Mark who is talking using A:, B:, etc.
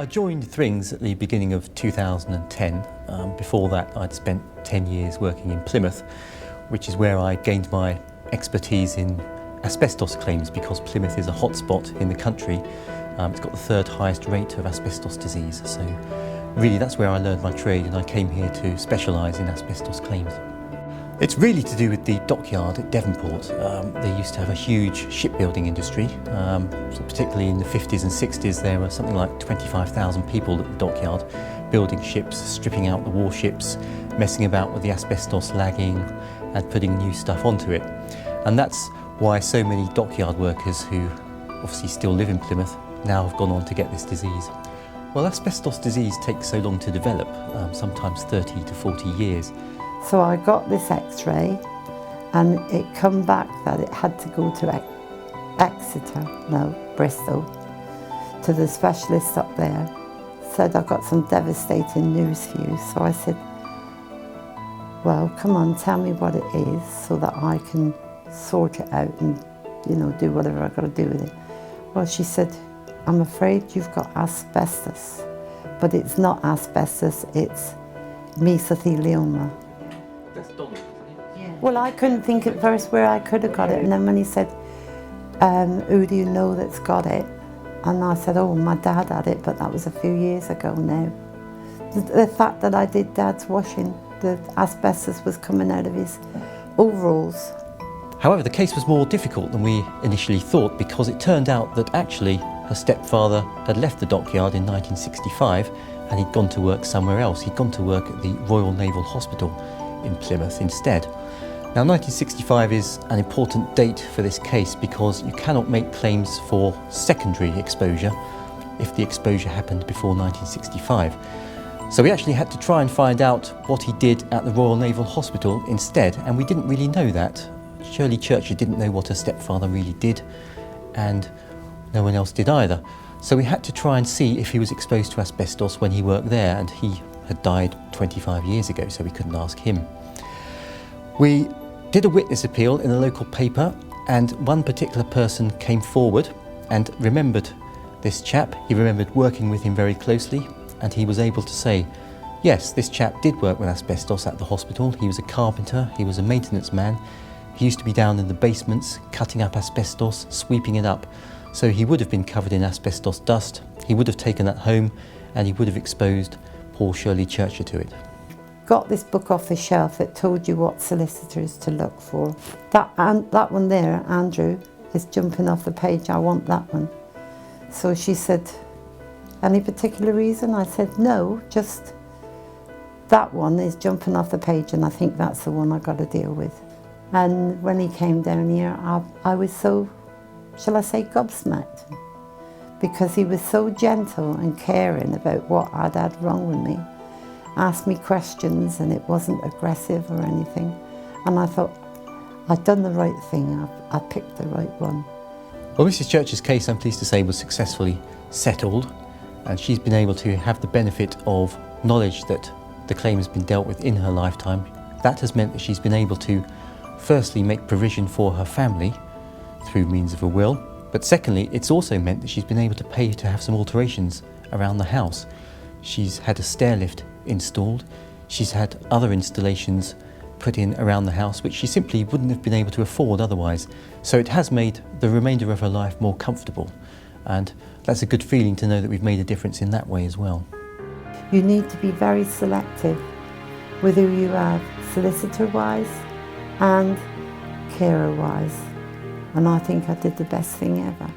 A: I joined Thrings at the beginning of 2010. Before that, I'd spent 10 years working in Plymouth, which is where I gained my expertise in asbestos claims, because Plymouth is a hotspot in the country. It's got the third highest rate of asbestos disease. So really that's where I learned my trade, and I came here to specialise in asbestos claims. It's really to do with the dockyard at Devonport. They used to have a huge shipbuilding industry, so particularly in the 50s and 60s there were something like 25,000 people at the dockyard building ships, stripping out the warships, messing about with the asbestos lagging and putting new stuff onto it. And that's why so many dockyard workers who obviously still live in Plymouth now have gone on to get this disease. Well, asbestos disease takes so long to develop, sometimes 30 to 40 years.
B: So I got this x-ray and it come back that it had to go to Bristol, to the specialist up there. Said, I've got some devastating news for you. So I said, well, come on, tell me what it is so that I can sort it out and, you know, do whatever I've got to do with it. Well, she said, I'm afraid you've got asbestos, but it's not asbestos, it's mesothelioma.
A: That's dominant, isn't it?
B: Yeah. Well, I couldn't think at first where I could have got it, and then when he said, who do you know that's got it? And I said, oh, my dad had it, but that was a few years ago now. The fact that I did Dad's washing, the asbestos was coming out of his overalls.
A: However, the case was more difficult than we initially thought, because it turned out that actually her stepfather had left the dockyard in 1965 and he'd gone to work somewhere else. He'd gone to work at the Royal Naval Hospital in Plymouth instead. Now, 1965 is an important date for this case because you cannot make claims for secondary exposure if the exposure happened before 1965. So we actually had to try and find out what he did at the Royal Naval Hospital instead, and we didn't really know that. Shirley Churcher didn't know what her stepfather really did, and no one else did either. So we had to try and see if he was exposed to asbestos when he worked there, and he had died 25 years ago, so we couldn't ask him. We did a witness appeal in a local paper, and one particular person came forward and remembered this chap. He remembered working with him very closely, and he was able to say, yes, this chap did work with asbestos at the hospital. He was a carpenter, he was a maintenance man. He used to be down in the basements, cutting up asbestos, sweeping it up. So he would have been covered in asbestos dust, he would have taken that home, and he would have exposed poor Shirley Churcher to it.
B: Got this book off the shelf that told you what solicitors to look for. That one there, Andrew, is jumping off the page. I want that one. So she said, any particular reason? I said, no, just that one is jumping off the page, and I think that's the one I got to deal with. And when he came down here, I was so, shall I say, gobsmacked, because he was so gentle and caring about what I'd had wrong with me. Asked me questions, and it wasn't aggressive or anything. And I thought, I'd done the right thing, I picked the right one.
A: Well, Mrs. Churcher's case, I'm pleased to say, was successfully settled, and she's been able to have the benefit of knowledge that the claim has been dealt with in her lifetime. That has meant that she's been able to firstly make provision for her family through means of a will, but secondly it's also meant that she's been able to pay to have some alterations around the house. She's had a stair lift installed, she's had other installations put in around the house which she simply wouldn't have been able to afford otherwise. So it has made the remainder of her life more comfortable, and that's a good feeling to know that we've made a difference in that way as well.
B: You need to be very selective with who you have, solicitor-wise and carer-wise. And I think I did the best thing ever.